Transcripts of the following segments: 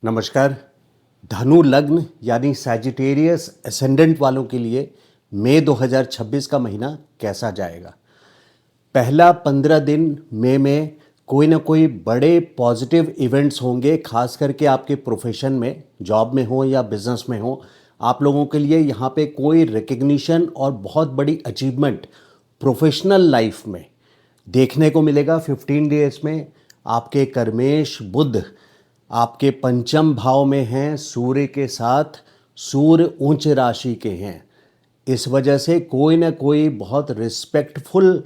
नमस्कार। धनु लग्न यानी सैजिटेरियस एसेंडेंट वालों के लिए मई 2026 का महीना कैसा जाएगा। पहला 15 दिन मई में कोई ना कोई बड़े पॉजिटिव इवेंट्स होंगे, खास करके आपके प्रोफेशन में, जॉब में हो या बिजनेस में हो। आप लोगों के लिए यहाँ पे कोई रिकग्निशन और बहुत बड़ी अचीवमेंट प्रोफेशनल लाइफ में देखने को मिलेगा। 15 डेज में आपके कर्मेश बुध आपके पंचम भाव में हैं, सूर्य के साथ। सूर्य उच्च राशि के हैं, इस वजह से कोई ना कोई बहुत रिस्पेक्टफुल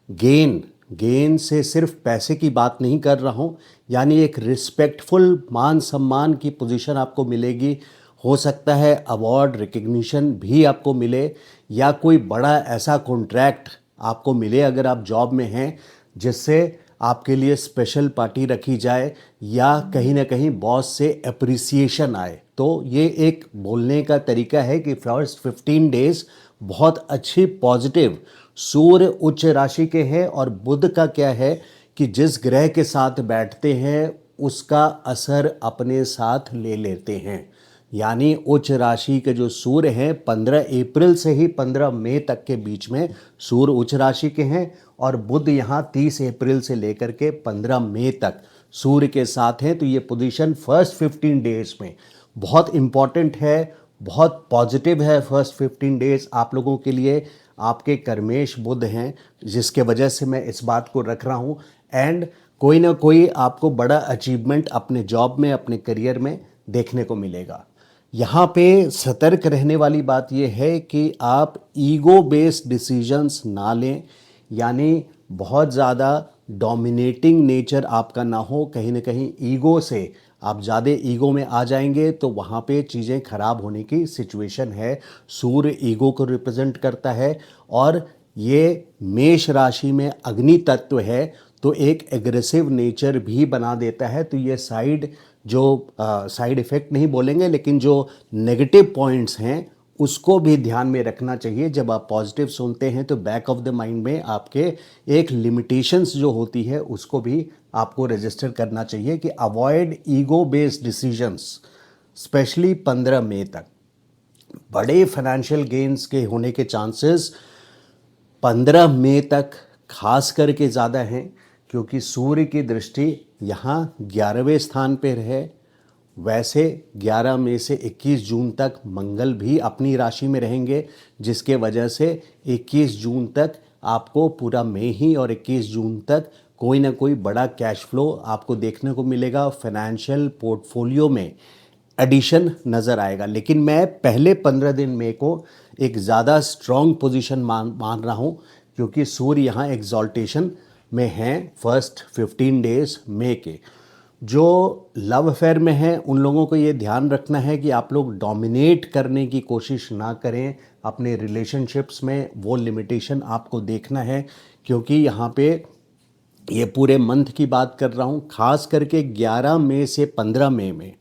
गेन से सिर्फ पैसे की बात नहीं कर रहा हूँ, यानी एक रिस्पेक्टफुल मान सम्मान की पोजीशन आपको मिलेगी। हो सकता है अवार्ड रिकग्निशन भी आपको मिले, या कोई बड़ा ऐसा कॉन्ट्रैक्ट आपको मिले अगर आप जॉब में हैं, जिससे आपके लिए स्पेशल पार्टी रखी जाए, या कहीं ना कहीं बॉस से अप्रिसिएशन आए। तो ये एक बोलने का तरीका है कि फर्स्ट 15 डेज बहुत अच्छी पॉजिटिव। सूर्य उच्च राशि के हैं और बुध का क्या है कि जिस ग्रह के साथ बैठते हैं उसका असर अपने साथ ले लेते हैं। यानी उच्च राशि के जो सूर्य हैं 15 अप्रैल से ही 15 मई तक के बीच में सूर्य उच्च राशि के हैं, और बुध यहाँ 30 अप्रैल से लेकर के 15 मई तक सूर्य के साथ हैं। तो ये पोजीशन फर्स्ट 15 डेज में बहुत इम्पॉर्टेंट है, बहुत पॉजिटिव है। फर्स्ट 15 डेज आप लोगों के लिए आपके कर्मेश बुध हैं, जिसके वजह से मैं इस बात को रख रहा हूँ। एंड कोई ना कोई आपको बड़ा अचीवमेंट अपने जॉब में, अपने करियर में देखने को मिलेगा। यहाँ पे सतर्क रहने वाली बात यह है कि आप ईगो बेस्ड डिसीजंस ना लें, यानी बहुत ज़्यादा डोमिनेटिंग नेचर आपका ना हो। कहीं ना कहीं ईगो से आप ज़्यादा ईगो में आ जाएंगे तो वहाँ पे चीज़ें खराब होने की सिचुएशन है। सूर्य ईगो को रिप्रेजेंट करता है, और ये मेष राशि में अग्नि तत्व है, तो एक एग्रेसिव नेचर भी बना देता है। तो ये साइड इफ़ेक्ट नहीं बोलेंगे, लेकिन जो नेगेटिव पॉइंट्स हैं उसको भी ध्यान में रखना चाहिए। जब आप पॉजिटिव सुनते हैं तो बैक ऑफ द माइंड में आपके एक लिमिटेशंस जो होती है उसको भी आपको रजिस्टर करना चाहिए कि avoid ego based decisions. Specially 15 मई तक बड़े फाइनेंशियल गेन्स के होने के चांसेस 15 मई तक खास करके ज़्यादा हैं, क्योंकि सूर्य की दृष्टि यहाँ 11वें स्थान पर है। वैसे 11 मई से 21 जून तक मंगल भी अपनी राशि में रहेंगे, जिसके वजह से 21 जून तक आपको पूरा मई ही और 21 जून तक कोई ना कोई बड़ा कैश फ्लो आपको देखने को मिलेगा। फाइनेंशियल पोर्टफोलियो में एडिशन नज़र आएगा। लेकिन मैं पहले 15 दिन मई को एक ज़्यादा स्ट्रॉन्ग पोजीशन मान रहा हूँ, क्योंकि सूर्य यहाँ एग्जॉल्टेशन में हैं फर्स्ट 15 डेज मई के। जो लव अफेयर में हैं उन लोगों को ये ध्यान रखना है कि आप लोग डोमिनेट करने की कोशिश ना करें अपने रिलेशनशिप्स में। वो लिमिटेशन आपको देखना है, क्योंकि यहाँ पे ये पूरे मंथ की बात कर रहा हूँ। खास करके 11 मई से 15 मई में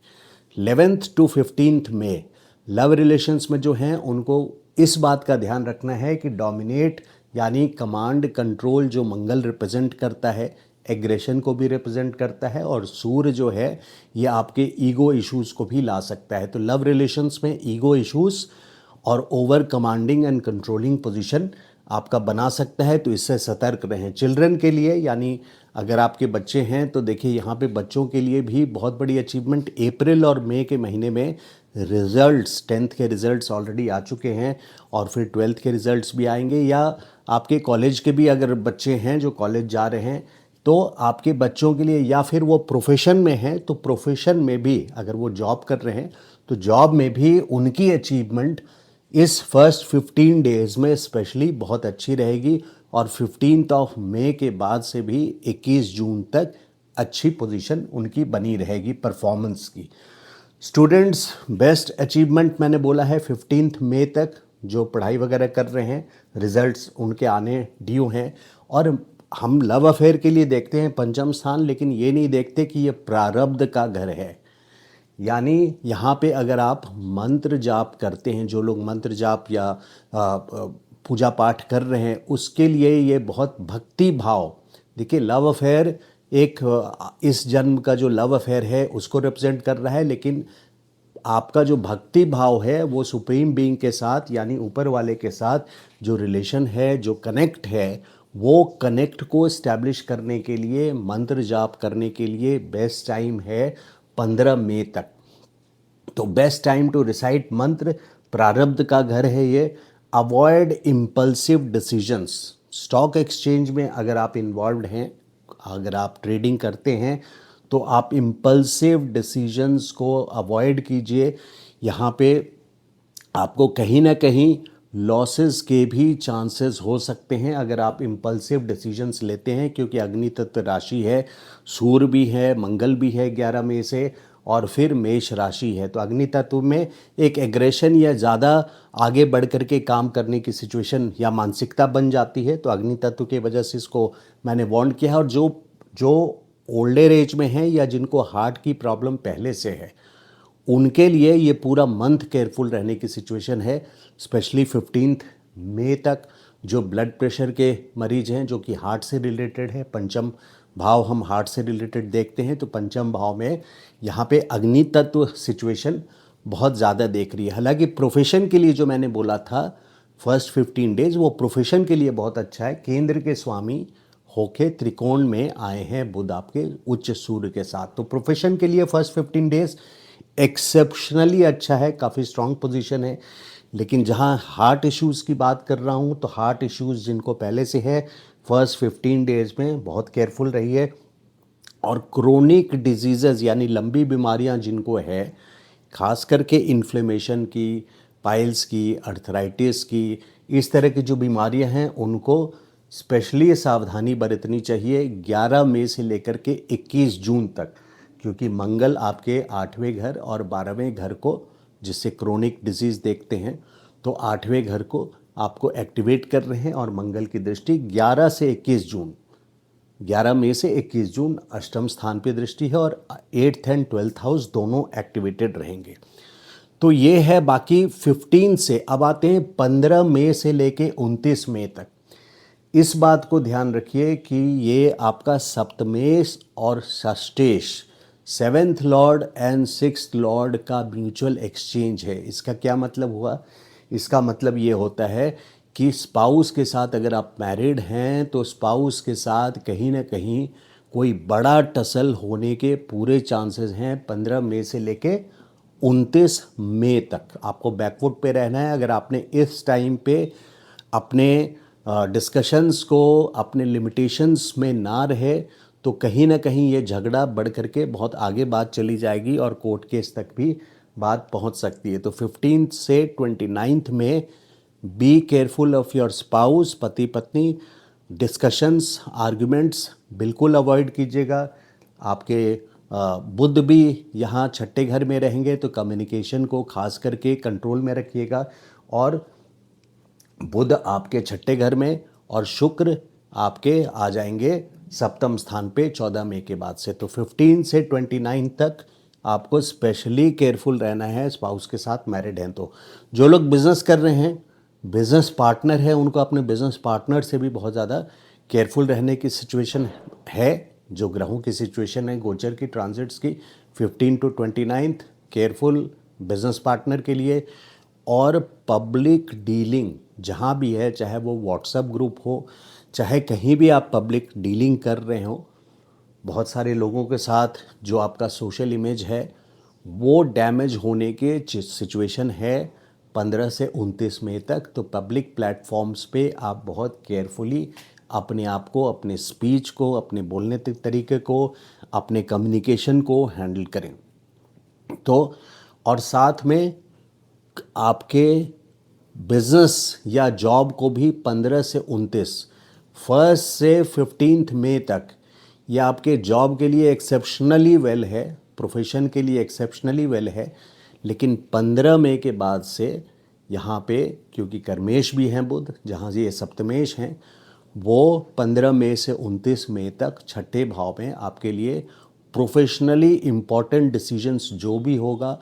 11th to 15th May love relations में जो हैं उनको इस बात का ध्यान रखना है कि डोमिनेट यानी कमांड कंट्रोल जो मंगल रिप्रेजेंट करता है, एग्रेशन को भी रिप्रेजेंट करता है, और सूर्य जो है ये आपके ईगो इश्यूज़ को भी ला सकता है। तो लव रिलेशंस में ईगो इश्यूज़ और over commanding and controlling position आपका बना सकता है, तो इससे सतर्क रहें। चिल्ड्रन के लिए, यानी अगर आपके बच्चे हैं तो देखिए यहाँ पे बच्चों के लिए भी बहुत बड़ी अचीवमेंट। अप्रैल और मई के महीने में रिजल्ट्स, 10th के रिजल्ट्स ऑलरेडी आ चुके हैं, और फिर 12th के रिजल्ट्स भी आएंगे। या आपके कॉलेज के भी अगर बच्चे हैं जो कॉलेज जा रहे हैं, तो आपके बच्चों के लिए, या फिर वो प्रोफेशन में हैं तो प्रोफेशन में भी, अगर वो जॉब कर रहे हैं तो जॉब में भी उनकी अचीवमेंट इस फर्स्ट 15 डेज में स्पेशली बहुत अच्छी रहेगी। और 15 मई के बाद से भी 21 जून तक अच्छी पोजीशन उनकी बनी रहेगी परफॉर्मेंस की। स्टूडेंट्स बेस्ट अचीवमेंट मैंने बोला है 15 मई तक। जो पढ़ाई वगैरह कर रहे हैं रिजल्ट्स उनके आने ड्यू हैं। और हम लव अफेयर के लिए देखते हैं पंचम स्थान, लेकिन ये नहीं देखते कि ये प्रारब्ध का घर है। यानी यहाँ पे अगर आप मंत्र जाप करते हैं, जो लोग मंत्र जाप या पूजा पाठ कर रहे हैं, उसके लिए ये बहुत भक्ति भाव। देखिए लव अफेयर एक इस जन्म का जो लव अफेयर है उसको रिप्रेजेंट कर रहा है, लेकिन आपका जो भक्ति भाव है वो सुप्रीम बीइंग के साथ यानी ऊपर वाले के साथ जो रिलेशन है, जो कनेक्ट है, वो कनेक्ट को इस्टेब्लिश करने के लिए, मंत्र जाप करने के लिए बेस्ट टाइम है 15 मई तक। तो बेस्ट टाइम टू रिसाइट मंत्र, प्रारब्ध का घर है ये। Avoid impulsive decisions. Stock exchange में अगर आप इन्वॉल्व हैं, अगर आप ट्रेडिंग करते हैं, तो आप इम्पल्सिव डिसीजंस को अवॉइड कीजिए। यहाँ पे आपको कहीं ना कहीं लॉसेस के भी चांसेस हो सकते हैं अगर आप इम्पल्सिव डिसीजंस लेते हैं, क्योंकि अग्नि तत्व राशि है, सूर्य भी है, मंगल भी है 11 मई से, और फिर मेष राशि है। तो अग्नि तत्व में एक एग्रेशन या ज़्यादा आगे बढ़ करके काम करने की सिचुएशन या मानसिकता बन जाती है। तो अग्नि तत्व की वजह से इसको मैंने वार्न किया है। और जो जो ओल्डर एज में हैं या जिनको हार्ट की प्रॉब्लम पहले से है, उनके लिए ये पूरा मंथ केयरफुल रहने की सिचुएशन है। स्पेशली 15 मई तक जो ब्लड प्रेशर के मरीज हैं, जो कि हार्ट से रिलेटेड है, पंचम भाव हम हार्ट से रिलेटेड देखते हैं, तो पंचम भाव में यहाँ पे अग्नि तत्व सिचुएशन बहुत ज़्यादा देख रही है। हालांकि प्रोफेशन के लिए जो मैंने बोला था फर्स्ट 15 डेज, वो प्रोफेशन के लिए बहुत अच्छा है। केंद्र के स्वामी होके त्रिकोण में आए हैं बुध आपके उच्च सूर्य के साथ, तो प्रोफेशन के लिए फर्स्ट 15 डेज एक्सेप्शनली अच्छा है, काफ़ी स्ट्रांग पोजीशन है। लेकिन जहां हार्ट इश्यूज़ की बात कर रहा हूं, तो हार्ट इश्यूज़ जिनको पहले से है, फर्स्ट 15 डेज में बहुत केयरफुल रहिए। और क्रोनिक डिजीज़ेज़ यानी लंबी बीमारियां जिनको है, खास करके इन्फ्लेमेशन की, पाइल्स की, अर्थराइटिस की, इस तरह की जो बीमारियां हैं, उनको स्पेशली सावधानी बरतनी चाहिए 11 मई से लेकर के 21 जून तक, क्योंकि मंगल आपके 8वें घर और 12वें घर को, जिससे क्रोनिक डिजीज़ देखते हैं, तो 8वें घर को आपको एक्टिवेट कर रहे हैं। और मंगल की दृष्टि 11 से 21 जून, 11 मई से 21 जून अष्टम स्थान पे दृष्टि है, और 8th एंड 12th हाउस दोनों एक्टिवेटेड रहेंगे। तो ये है बाकी 15 से। अब आते हैं 15 मई से लेके 29 मई तक। इस बात को ध्यान रखिए कि ये आपका सप्तमेश और षष्ठेश, 7th Lord and 6th Lord का म्यूचुअल एक्सचेंज है। इसका क्या मतलब हुआ? इसका मतलब ये होता है कि स्पाउस के साथ, अगर आप मैरिड हैं, तो स्पाउस के साथ कहीं ना कहीं कोई बड़ा टसल होने के पूरे चांसेस हैं 15 मई से लेके 29 मई तक। आपको बैकफुट पे रहना है। अगर आपने इस टाइम पे अपने डिस्कशंस को, अपने लिमिटेशंस में ना रहे, तो कहीं ना कहीं ये झगड़ा बढ़ करके बहुत आगे बात चली जाएगी और कोर्ट केस तक भी बात पहुंच सकती है। तो 15 से 29 में be careful of your spouse, पति पत्नी। डिस्कशंस, आर्ग्यूमेंट्स बिल्कुल अवॉइड कीजिएगा। आपके बुध भी यहाँ छठे घर में रहेंगे, तो कम्युनिकेशन को खास करके कंट्रोल में रखिएगा। और बुध आपके छठे घर में और शुक्र आपके आ जाएंगे सप्तम स्थान पे 14 मई के बाद से। तो 15 से 29 तक आपको स्पेशली केयरफुल रहना है स्पाउस के साथ, मैरिड हैं तो। जो लोग बिजनेस कर रहे हैं, बिजनेस पार्टनर है, उनको अपने बिजनेस पार्टनर से भी बहुत ज़्यादा केयरफुल रहने की सिचुएशन है। जो ग्रहों की सिचुएशन है, गोचर की, ट्रांजिट्स की, 15 to 29 केयरफुल बिजनेस पार्टनर के लिए। और पब्लिक डीलिंग जहाँ भी है, चाहे वो व्हाट्सएप ग्रुप हो, चाहे कहीं भी आप पब्लिक डीलिंग कर रहे हो, बहुत सारे लोगों के साथ जो आपका सोशल इमेज है वो डैमेज होने के सिचुएशन है 15 से 29 मई तक। तो पब्लिक प्लेटफॉर्म्स पे आप बहुत केयरफुली अपने आप को, अपने स्पीच को, अपने बोलने के तरीके को, अपने कम्युनिकेशन को हैंडल करें। तो और साथ में आपके बिजनेस या जॉब को भी 15 से 29, फर्स्ट से 15 मई तक, ये आपके जॉब के लिए एक्सेप्शनली वेल है, प्रोफेशन के लिए एक्सेप्शनली वेल है। लेकिन 15 मई के बाद से यहाँ पे, क्योंकि कर्मेश भी हैं बुध, जहाँ से ये सप्तमेश हैं, वो 15 मई से 29 मई तक छठे भाव में आपके लिए प्रोफेशनली इम्पॉर्टेंट डिसीजंस जो भी होगा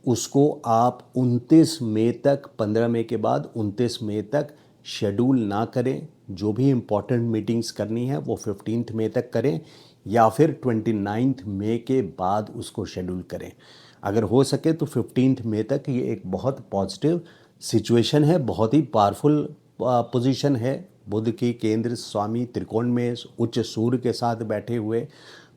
उसको आप 29 मई तक, 15 मई के बाद 29 मई तक शेड्यूल ना करें, जो भी इम्पोर्टेंट मीटिंग्स करनी है वो 15 मई तक करें या फिर 29 मई के बाद उसको शेड्यूल करें। अगर हो सके तो 15 मई तक ये एक बहुत पॉजिटिव सिचुएशन है, बहुत ही पावरफुल पोजीशन है। बुध की केंद्र स्वामी त्रिकोण में उच्च सूर्य के साथ बैठे हुए,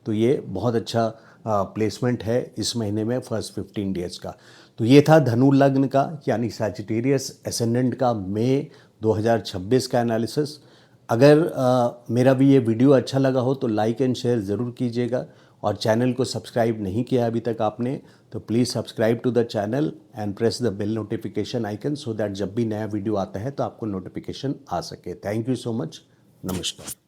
तो ये बहुत अच्छा प्लेसमेंट है इस महीने में फर्स्ट 15 डेज का। तो ये था धनु लग्न का यानी सैजिटेरियस एसेंडेंट का मई 2026 का एनालिसिस। अगर मेरा भी ये वीडियो अच्छा लगा हो तो लाइक एंड शेयर ज़रूर कीजिएगा, और चैनल को सब्सक्राइब नहीं किया अभी तक आपने तो please subscribe to the channel and press the bell notification icon so that जब भी नया वीडियो आता है तो आपको नोटिफिकेशन आ सके। Thank you so much. नमस्कार।